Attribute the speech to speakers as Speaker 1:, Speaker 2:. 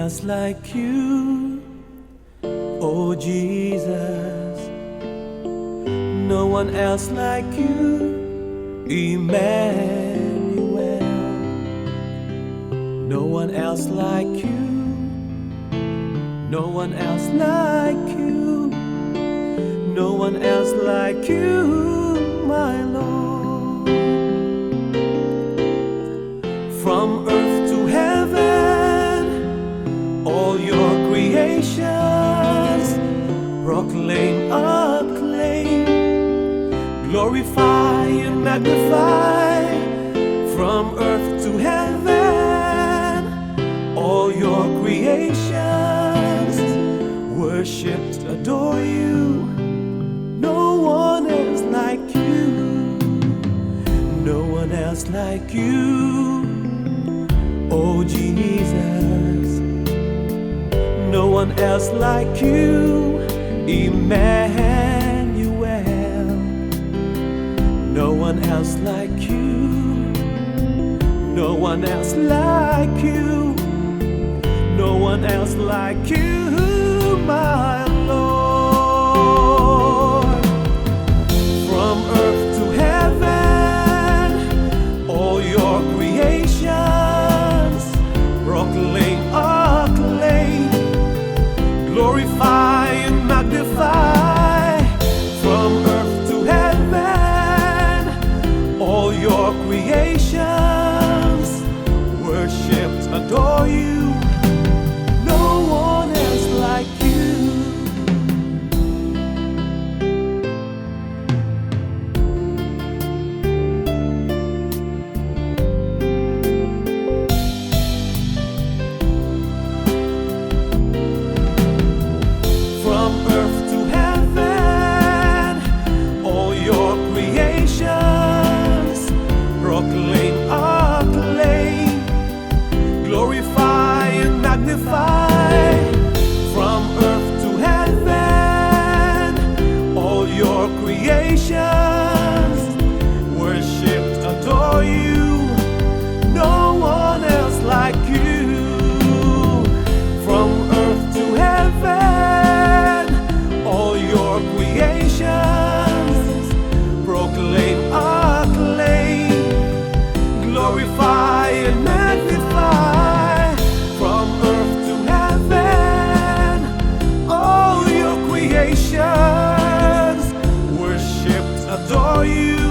Speaker 1: else like you, oh Jesus. No one else like you, Emmanuel. No one else like you, no one else like you, no one else like you, my Lord. From earth to heaven, all your creations proclaim, acclaim, glorify and magnify. From earth to heaven, all your creations worshipped, adore you. No one else like you, no one else like you, oh Jesus. No one else like you, Emmanuel. No one else like you, no one else like you, no one else like you, my Lord. From earth to heaven, all your creations proclaim, acclaim, glorify and magnify. From earth to heaven, all your creations worshipped, adore you. No one else like you. From earth to heaven, all your creations proclaim, acclaim, glorify and magnify. From earth to heaven, all your creations worshipped, adore you. No one else like you. From earth to heaven, all your creations proclaim, acclaim, glorify and magnify. From earth to heaven, all your creations worshipped, adore you.